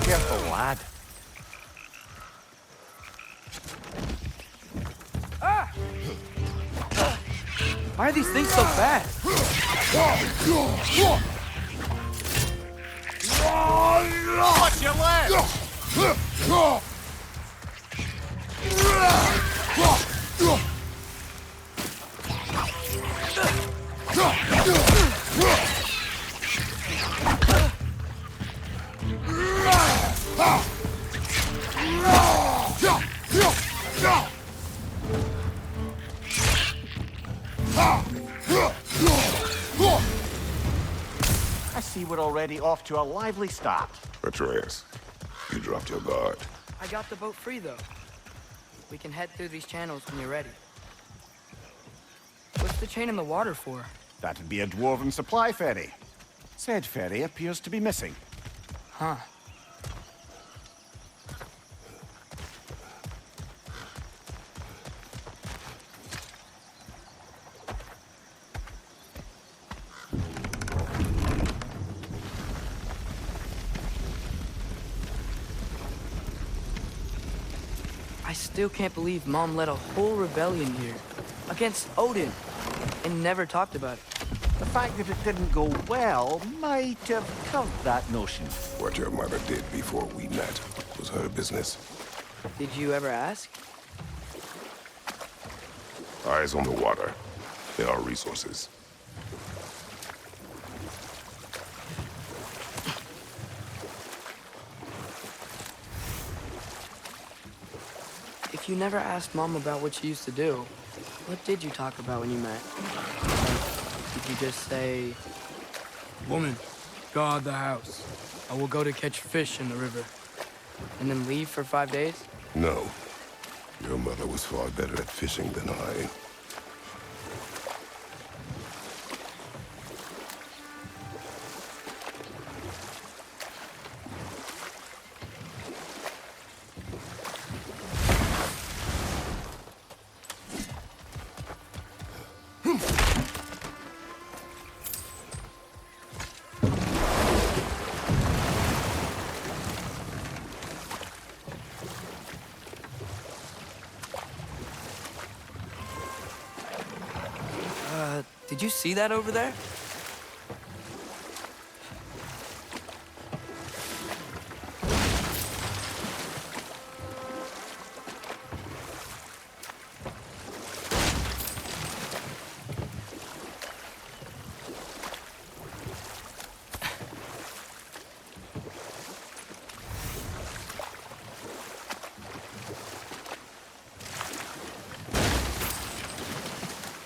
Careful, lad. Ah! Why are these things so fast? Watch your leg! I see we're already off to a lively start. Atreus, you dropped your guard. I got the boat free, though. We can head through these channels when you're ready. What's the chain in the water for? That'd be a dwarven supply ferry. Said ferry appears to be missing. Huh. I still can't believe Mom led a whole rebellion here. Against Odin. And never talked about it. The fact that it didn't go well might have curved that notion. What your mother did before we met was her business. Did you ever ask? Eyes on the water. There are resources. If you never asked Mom about what she used to do, what did you talk about when you met? Like, did you just say, "Woman, guard the house. I will go to catch fish in the river," and then leave for 5 days? No. Your mother was far better at fishing than I. Did you see that over there?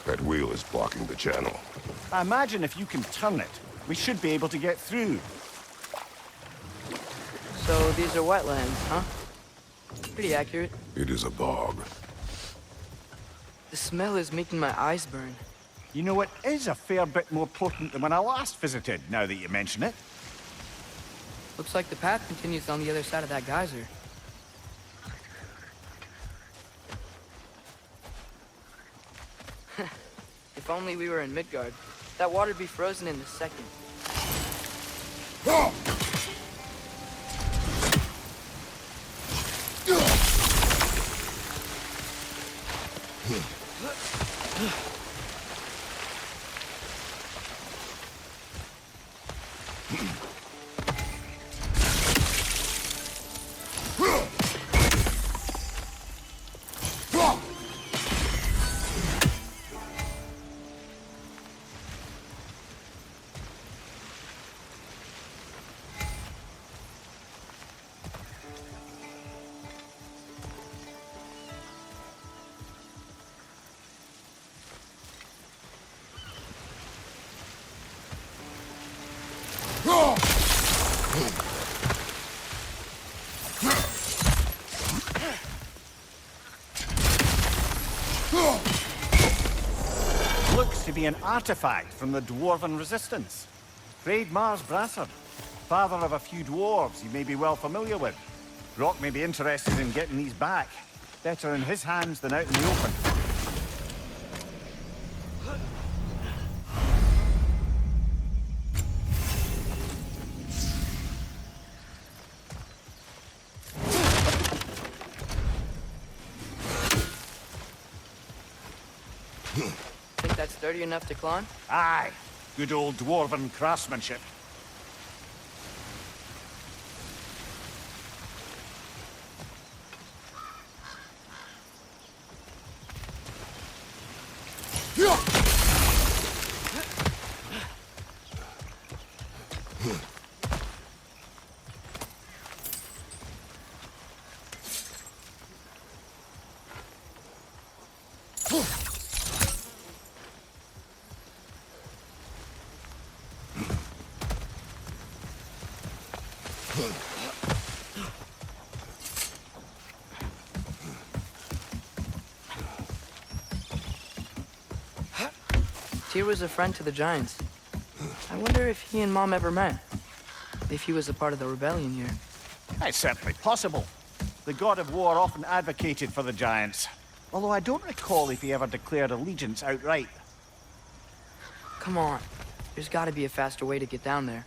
That wheel is blocking the channel. I imagine if you can turn it, we should be able to get through. So these are wetlands, huh? Pretty accurate. It is a bog. The smell is making my eyes burn. You know, it is a fair bit more potent than when I last visited, now that you mention it. Looks like the path continues on the other side of that geyser. If only we were in Midgard. That water'd be frozen in a second. Looks to be an artifact from the Dwarven Resistance. Freyd Mars Brassard, father of a few dwarves you may be well familiar with. Rock may be interested in getting these back. Better in his hands than out in the open. that sturdy enough to climb? Aye. Good old dwarven craftsmanship. Tyr was a friend to the Giants. I wonder if he and Mom ever met. If he was a part of the rebellion here. It's certainly possible. The god of war often advocated for the giants. Although I don't recall if he ever declared allegiance outright. Come on. There's gotta be a faster way to get down there.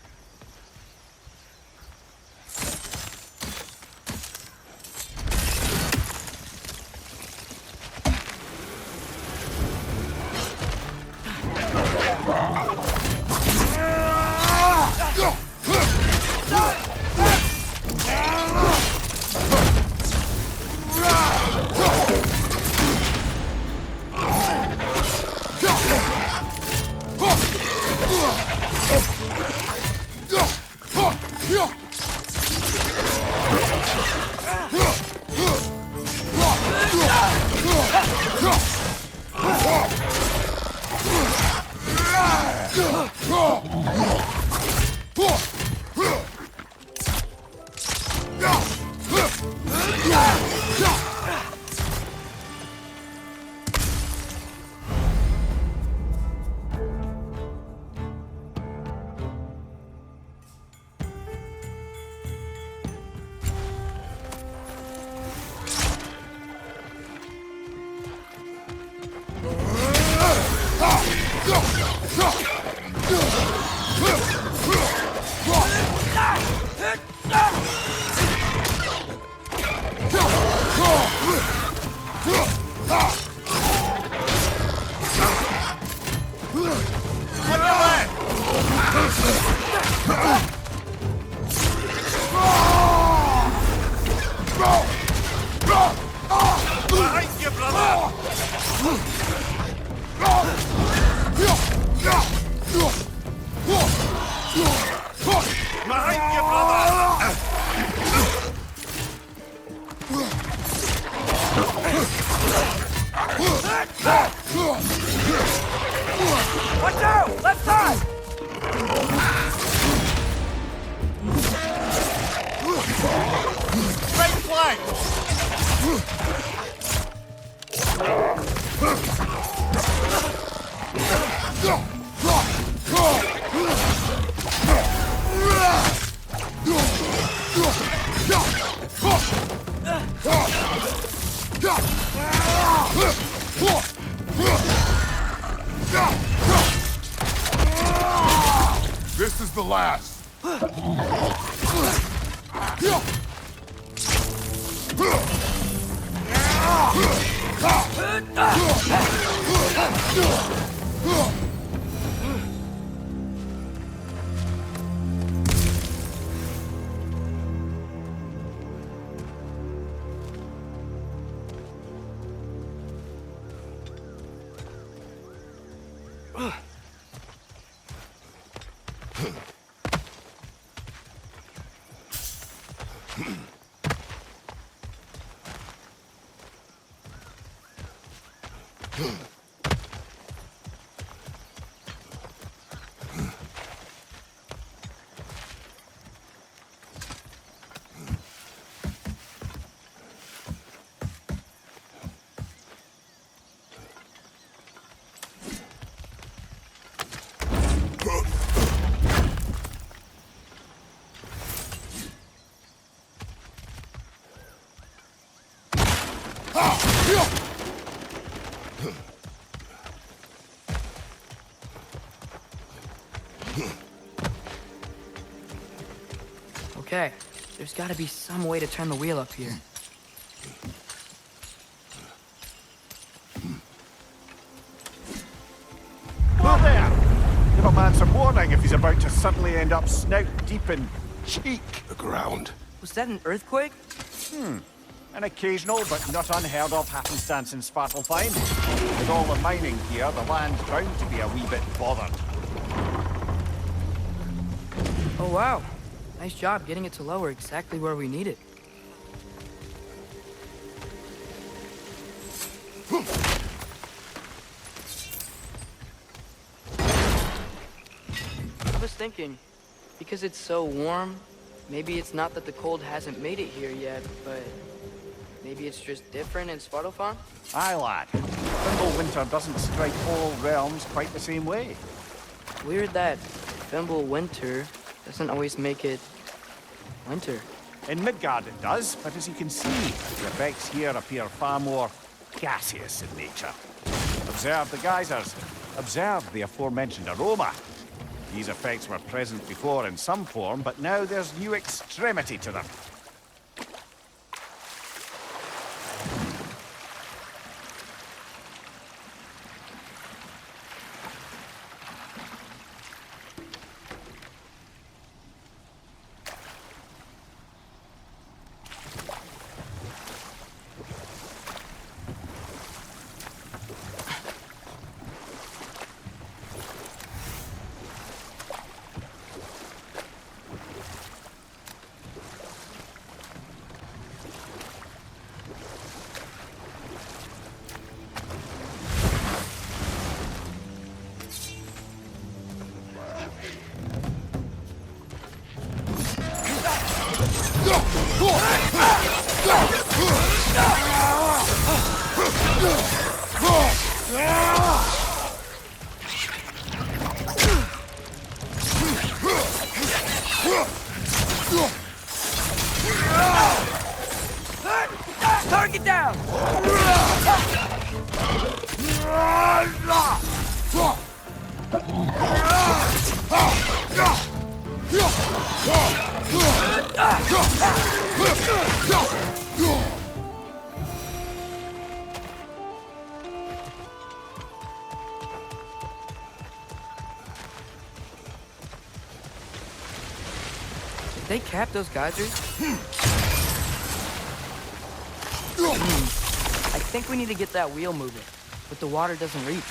Watch out! Left side! Right flank! This is the last. Okay, there's gotta be some way to turn the wheel up here. He's about to suddenly end up snout deep in cheek. The ground. Was that an earthquake? An occasional but not unheard of happenstance in Svartalfheim. With all the mining here, the land's bound to be a wee bit bothered. Oh, wow. Nice job getting it to lower exactly where we need it. I was thinking, because it's so warm, maybe it's not that the cold hasn't made it here yet, but maybe it's just different in Svartalfheim? Aye, lad. Thimble winter doesn't strike all realms quite the same way. Weird that Thimble winter doesn't always make it winter. In Midgard it does, but as you can see, the effects here appear far more gaseous in nature. Observe the geysers. Observe the aforementioned aroma. These effects were present before in some form, but now there's new extremity to them. Target down! Did they cap those geysers? I think we need to get that wheel moving, but the water doesn't reach.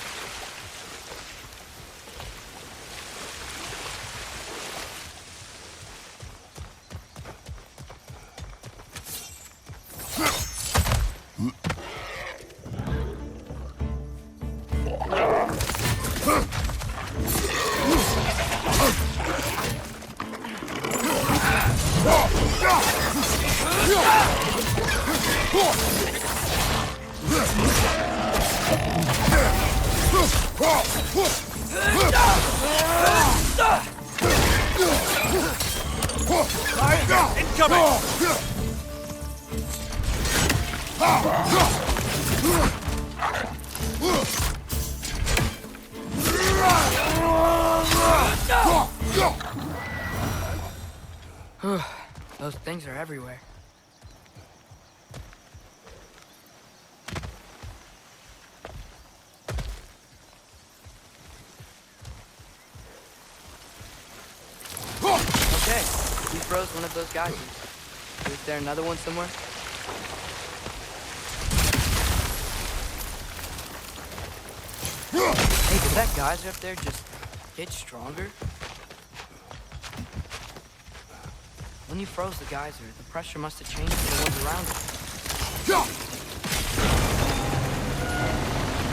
Those things are everywhere. Okay, we froze one of those geysers. Is there another one somewhere? Hey, did that geyser up there just get stronger? When you froze the geyser, the pressure must have changed for the ones around it.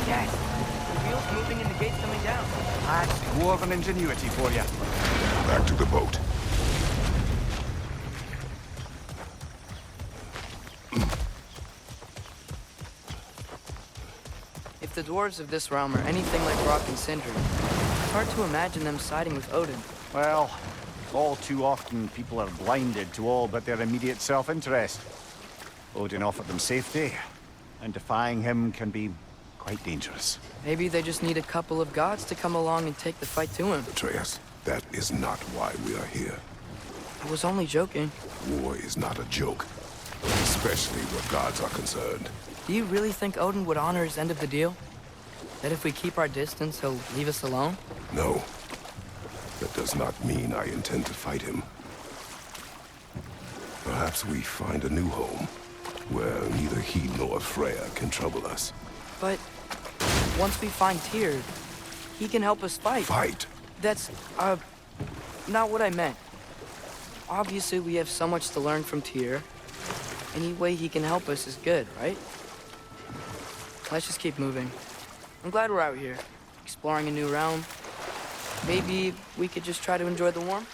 Yes! The wheel's moving and the gate's coming down. That's dwarven ingenuity for you. Back to the boat. If the dwarves of this realm are anything like Rock and Sindri, it's hard to imagine them siding with Odin. Well, all too often people are blinded to all but their immediate self-interest. Odin offered them safety, and defying him can be quite dangerous. Maybe they just need a couple of gods to come along and take the fight to him. Atreus, that is not why we are here. I was only joking. War is not a joke, especially where gods are concerned. Do you really think Odin would honor his end of the deal? That if we keep our distance, he'll leave us alone? No. The That does not mean I intend to fight him. Perhaps we find a new home, where neither he nor Freya can trouble us. But once we find Tyr, he can help us fight. Fight? That's, not what I meant. Obviously, we have so much to learn from Tyr. Any way he can help us is good, right? Let's just keep moving. I'm glad we're out here, exploring a new realm. Maybe we could just try to enjoy the warmth?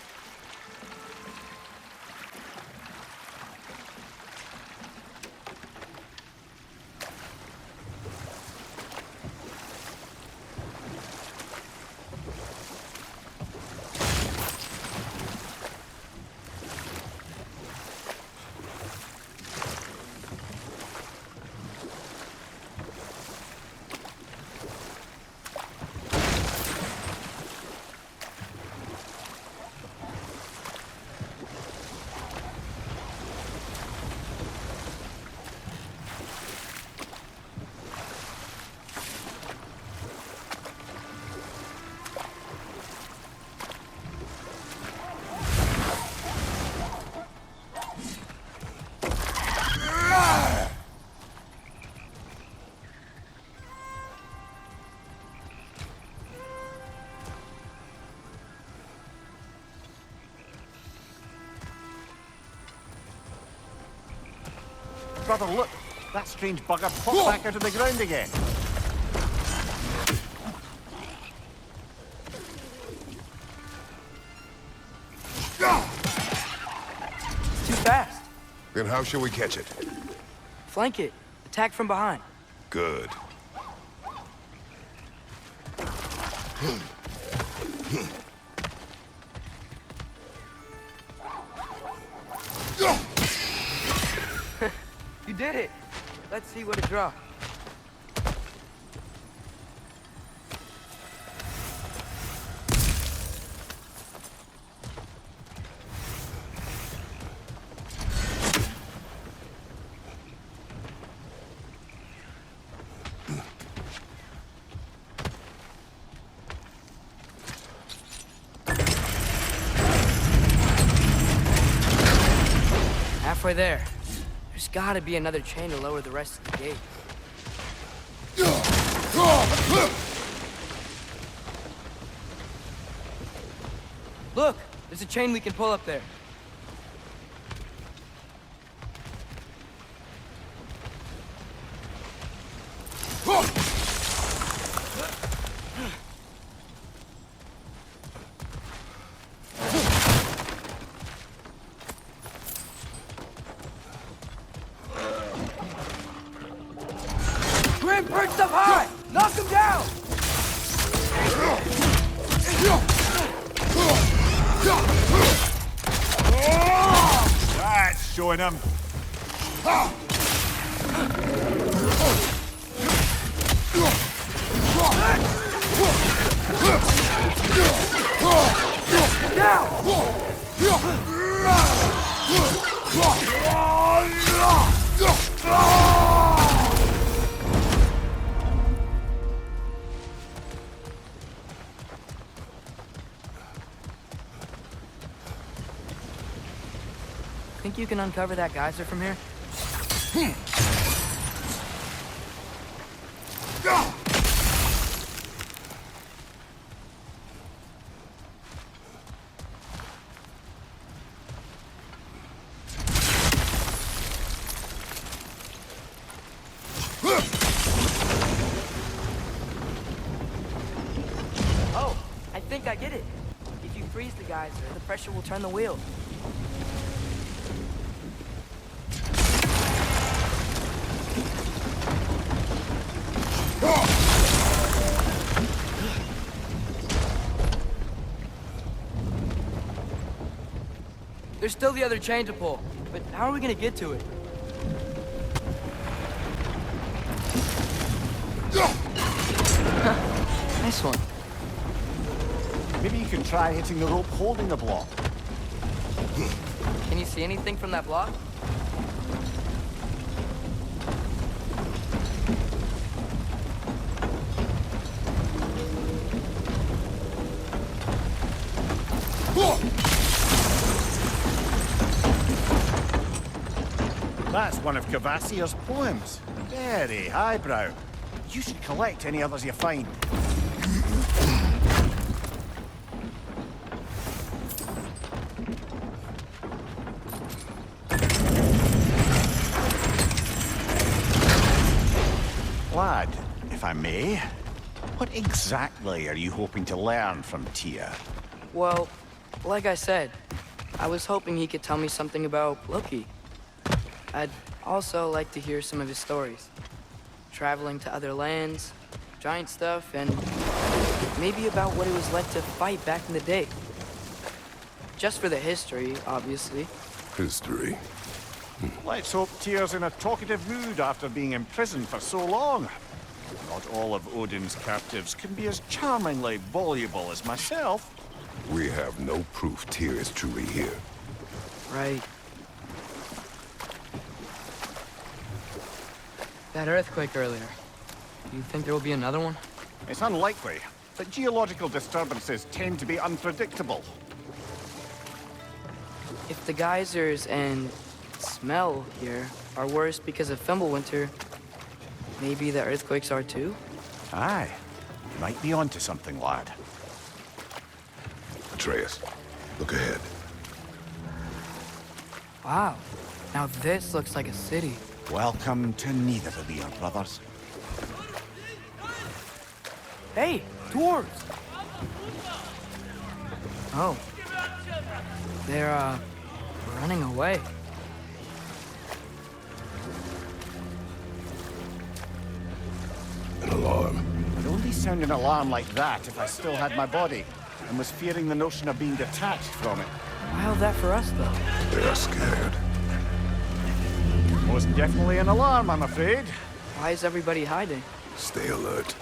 Brother, look! That strange bugger popped back out of the ground again. It's too fast. Then how shall we catch it? Flank it. Attack from behind. Good. You did it! Let's see what it draws. Halfway there. There's gotta be another chain to lower the rest of the gate. Look! There's a chain we can pull up there. Grim perched up high! Knock him down! That's showing him. Think you can uncover that geyser from here? Oh, I think I get it. If you freeze the geyser, the pressure will turn the wheel. There's still the other chain to pull, but how are we gonna get to it? Nice one. Maybe you could try hitting the rope holding the block. Can you see anything from that block? That's one of Kvasir's poems. Very highbrow. You should collect any others you find. Lad, if I may, what exactly are you hoping to learn from Tyr? Well, like I said, I was hoping he could tell me something about Loki. I'd also like to hear some of his stories. Traveling to other lands, giant stuff, and maybe about what it was like to fight back in the day. Just for the history, obviously. History. Let's hope Tyr's in a talkative mood after being imprisoned for so long. Not all of Odin's captives can be as charmingly voluble as myself. We have no proof Tyr is truly here. Right. That earthquake earlier. Do you think there will be another one? It's unlikely, but geological disturbances tend to be unpredictable. If the geysers and smell here are worse because of Fimbulwinter, maybe the earthquakes are too? Aye. You might be onto something, lad. Atreus, look ahead. Wow. Now this looks like a city. Welcome to neither of the brothers. Hey, dwarves! Oh. They're, running away. An alarm. I'd only sound an alarm like that if I still had my body, and was fearing the notion of being detached from it. How's that for us, though? They are scared. Most definitely an alarm, I'm afraid. Why is everybody hiding? Stay alert.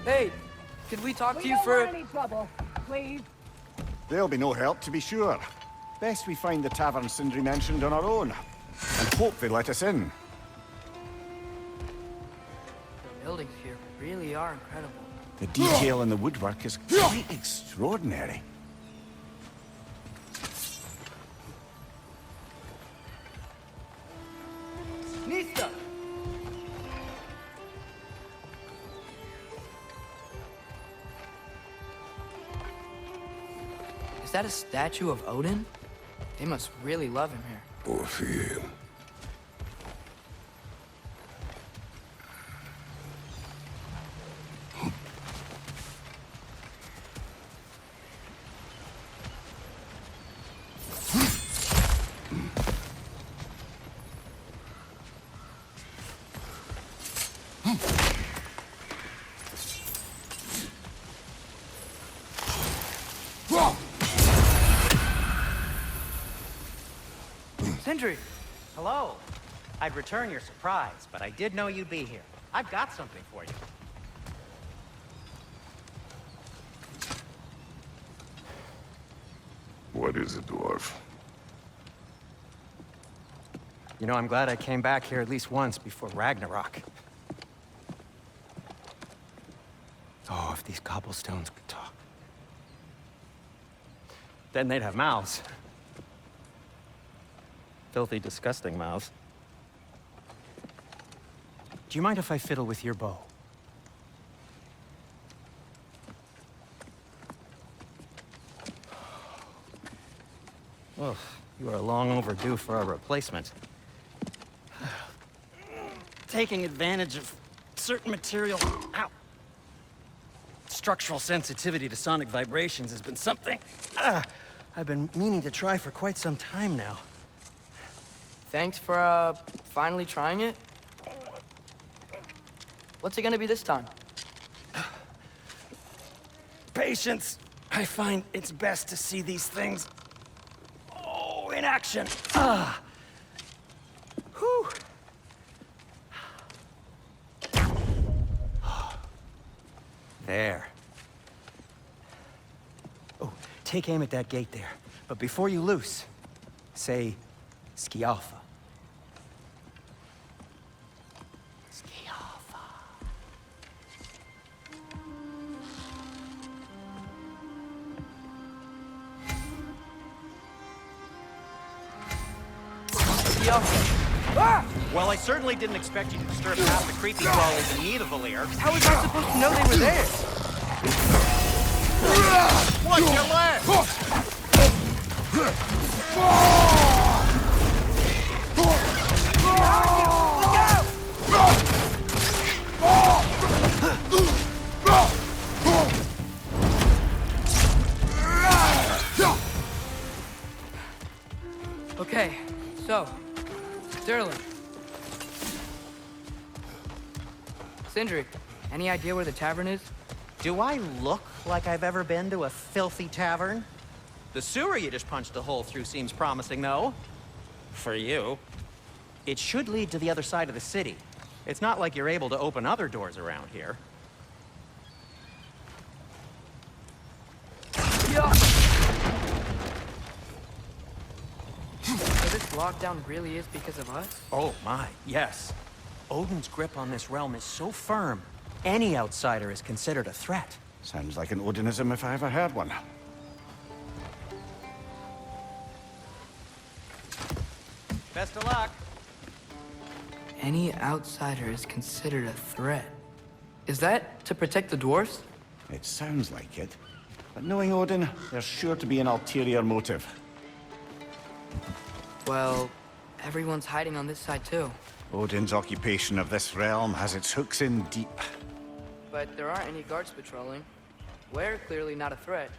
Hey, could we talk to you Don't for... want any trouble, please. There'll be no help, to be sure. Best we find the tavern Sindri mentioned on our own, and hope they let us in. The buildings here really are incredible. The detail in the woodwork is quite extraordinary. Nista! Is that a statue of Odin? They must really love him here. Or fear him. Sindri! Hello. I'd return your surprise, but I did know you'd be here. I've got something for you. What is it, dwarf? You know, I'm glad I came back here at least once before Ragnarok. Oh, if these cobblestones could talk. Then they'd have mouths. Filthy, disgusting mouths. Do you mind if I fiddle with your bow? Well, you are long overdue for a replacement. Taking advantage of certain material... Ow! Structural sensitivity to sonic vibrations has been something... I've been meaning to try for quite some time now. Thanks for, finally trying it. What's it gonna be this time? Patience. I find it's best to see these things... Oh, in action. Whew. There. Oh, take aim at that gate there. But before you loose, Say, Skiafa. Skiafa. Ah! Well, I certainly didn't expect you to disturb half the creepy crawlies in need of a lair. How was I supposed to know they were there? Watch your left! Okay, so, Sterling. Sindri, any idea where the tavern is? Do I look like I've ever been to a filthy tavern? The sewer you just punched a hole through seems promising, though. For you. It should lead to the other side of the city. It's not like you're able to open other doors around here. So this lockdown really is because of us? Oh my, yes. Odin's grip on this realm is so firm, any outsider is considered a threat. Sounds like an Odinism if I ever heard one. Best of luck. Any outsider is considered a threat. Is that to protect the dwarfs? It sounds like it. But knowing Odin, there's sure to be an ulterior motive. Well, everyone's hiding on this side too. Odin's occupation of this realm has its hooks in deep. But there aren't any guards patrolling. We're clearly not a threat.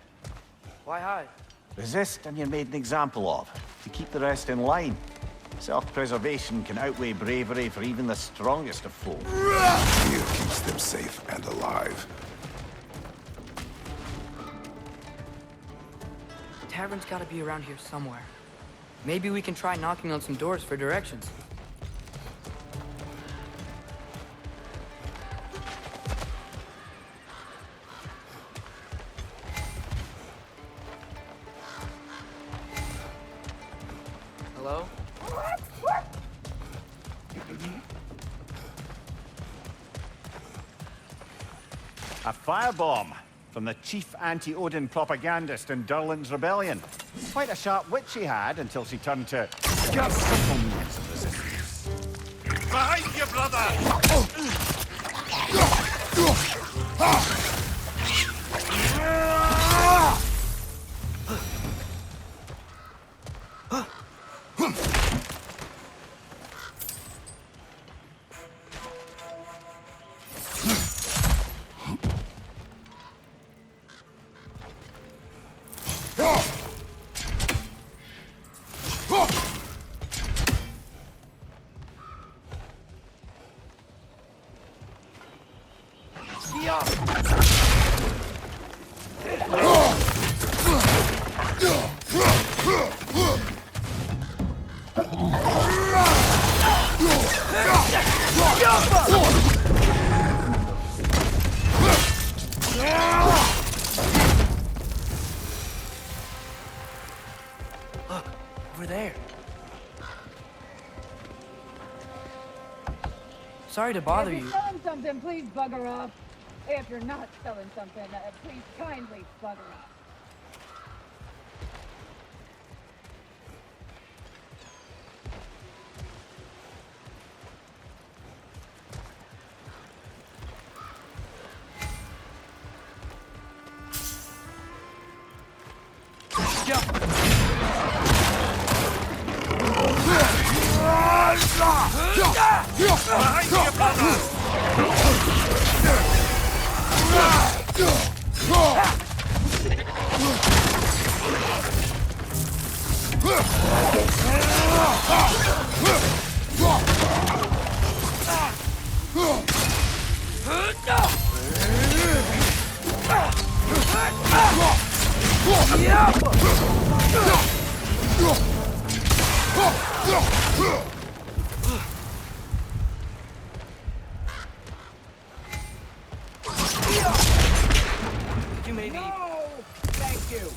Why hide? Resist and you're made an example of, to keep the rest in line. Self-preservation can outweigh bravery for even the strongest of foes. Fear keeps them safe and alive. The tavern's gotta be around here somewhere. Maybe we can try knocking on some doors for directions. Hello? A firebomb from the chief anti-Odin propagandist in Durlin's rebellion. Quite a sharp wit she had until she turned to simple means of resistance. Behind you, brother! Look, over there. Sorry to bother If you. you're selling something, please bugger off. If you're not selling something, please kindly bugger off. Could you maybe... No! Thank you.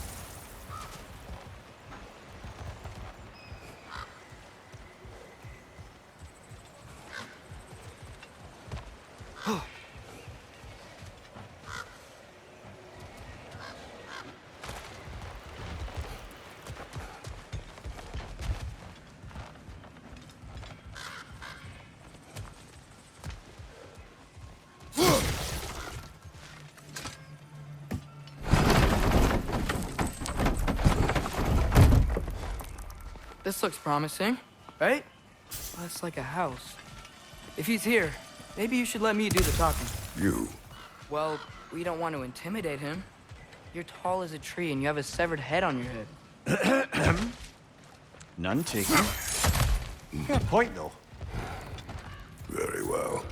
This looks promising, right? Well, that's like a house. If he's here, maybe you should let me do the talking. You. Well, we don't want to intimidate him. You're tall as a tree and you have a severed head on your head. None taken. Good point, though. Very well.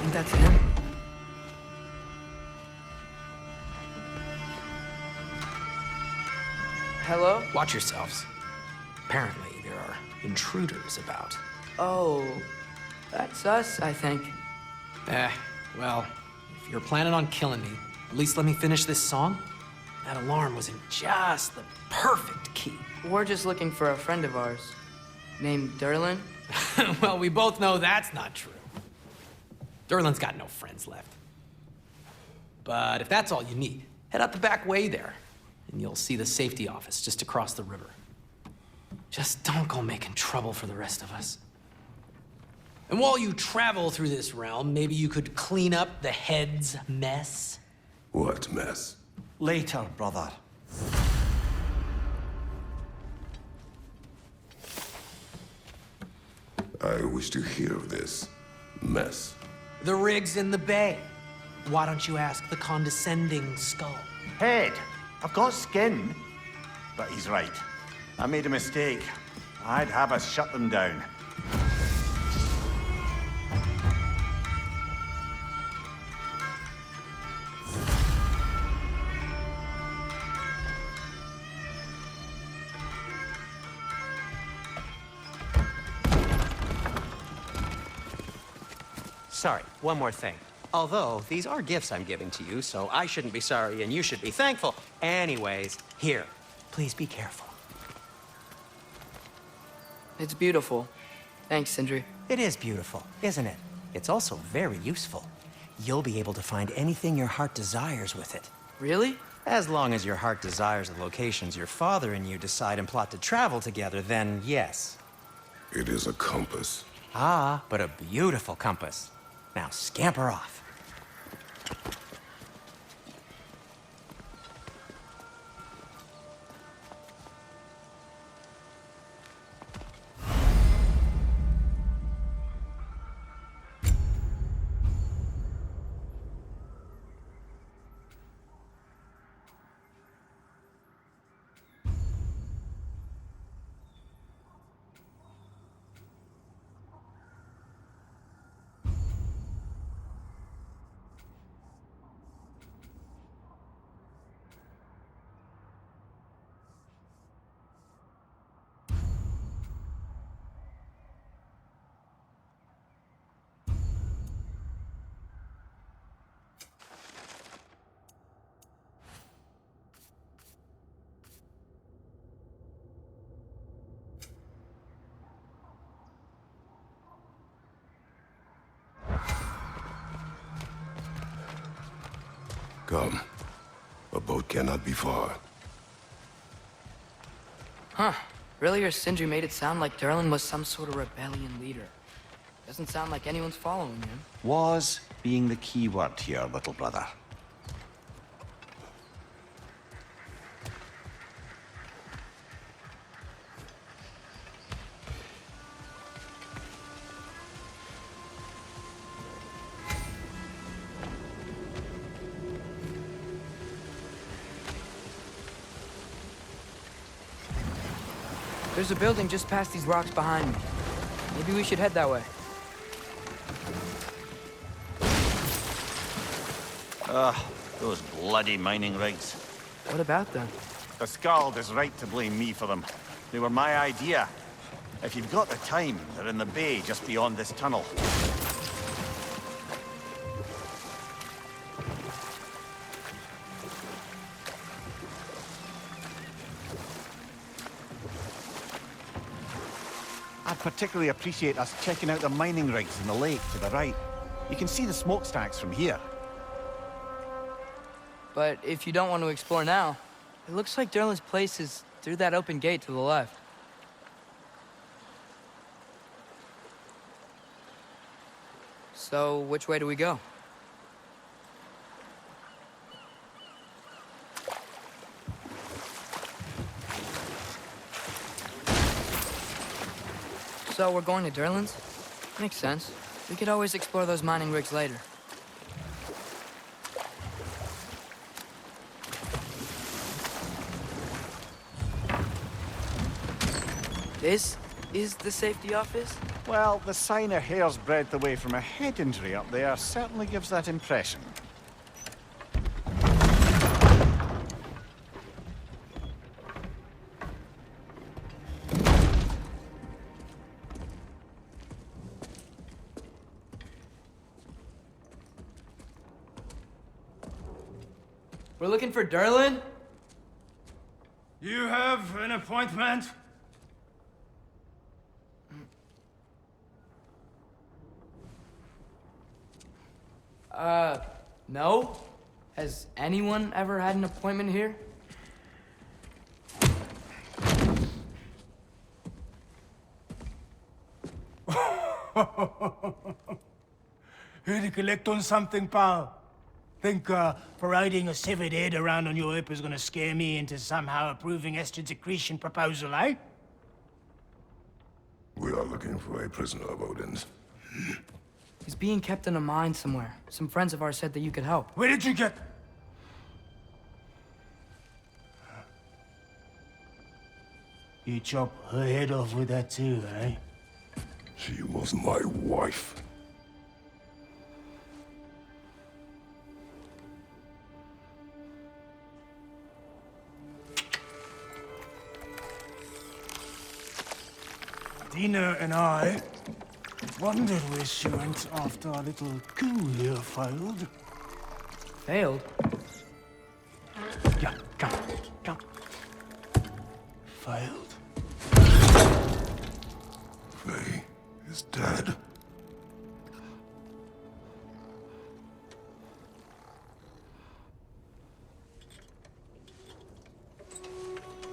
Think that's him? Hello? Watch yourselves. Apparently, there are intruders about. Oh, that's us, I think. Well, if you're planning on killing me, at least let me finish this song. That alarm was in just the perfect key. We're just looking for a friend of ours named Derlin. Well, we both know that's not true. Derlin's got no friends left. But if that's all you need, head out the back way there, and you'll see the safety office just across the river. Just don't go making trouble for the rest of us. And while you travel through this realm, maybe you could clean up the head's mess. What mess? Later, brother. I wish to hear of this mess. The rig's in the bay. Why don't you ask the condescending skull? Head. I've got skin. But he's right. I made a mistake. I'd have us shut them down. Sorry, one more thing. Although, these are gifts I'm giving to you, so I shouldn't be sorry and you should be thankful. Anyways, here, please be careful. It's beautiful. Thanks, Sindri. It is beautiful, isn't it? It's also very useful. You'll be able to find anything your heart desires with it. Really? As long as your heart desires the locations your father and you decide and plot to travel together, then yes. It is a compass. Ah, but a beautiful compass. Now scamper off. Come. A boat cannot be far. Huh. Really, or Sindri made it sound like Derlin was some sort of rebellion leader. Doesn't sound like anyone's following him. Was being the key word here, little brother. There's a building just past these rocks behind me. Maybe we should head that way. Those bloody mining rigs. What about them? The Skald is right to blame me for them. They were my idea. If you've got the time, they're in the bay just beyond this tunnel. particularly appreciate us checking out the mining rigs in the lake to the right. You can see the smokestacks from here. But if you don't want to explore now, it looks like Derlin's place is through that open gate to the left. So, which way do we go? So, we're going to Derlin's? Makes sense. We could always explore those mining rigs later. This is the safety office? Well, the sign a hair's breadth away from a head injury up there certainly gives that impression. We're looking for Derlin? You have an appointment? No? Has anyone ever had an appointment here? Here to collect on something, pal? Think, parading a severed head around on your hip is gonna scare me into somehow approving Esther's accretion proposal, eh? We are looking for a prisoner of Odin's. He's being kept in a mine somewhere. Some friends of ours said that you could help. Where did you get... You chop her head off with that too, eh? She was my wife. Dina and I wondered where she went after our little coup here failed. Failed? Yeah, come. Failed. Faye is dead.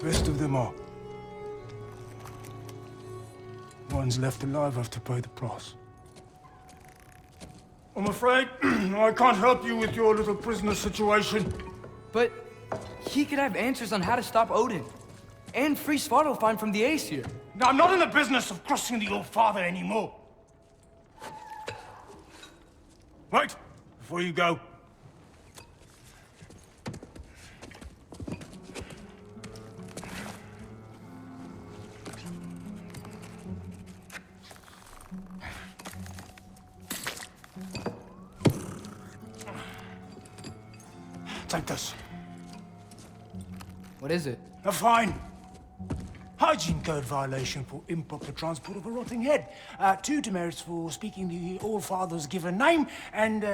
Rest of them are. Ones left alive have to pay the price. I'm afraid I can't help you with your little prisoner situation. But he could have answers on how to stop Odin. And free Svartalfheim from the Æsir. Now, I'm not in the business of crossing the old father anymore. Wait, before you go. Take this. What is it? A fine. Hygiene code violation for improper transport of a rotting head. 2 demerits for speaking the All-Father's given name, and,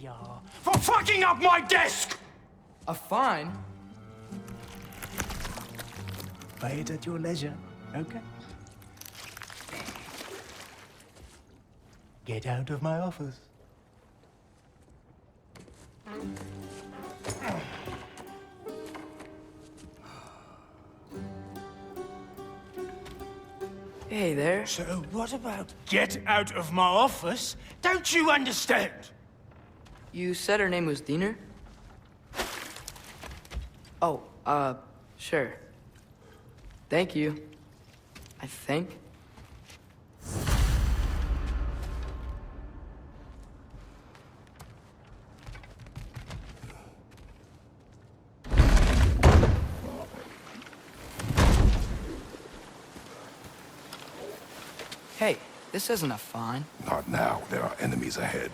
yeah, for fucking up my desk! A fine? Pay it at your leisure, okay? Get out of my office. Hey there. So what about get out of my office? Don't you understand? You said her name was Diener? Oh, sure. Thank you. I think. Hey, this isn't a fine. Not now. There are enemies ahead.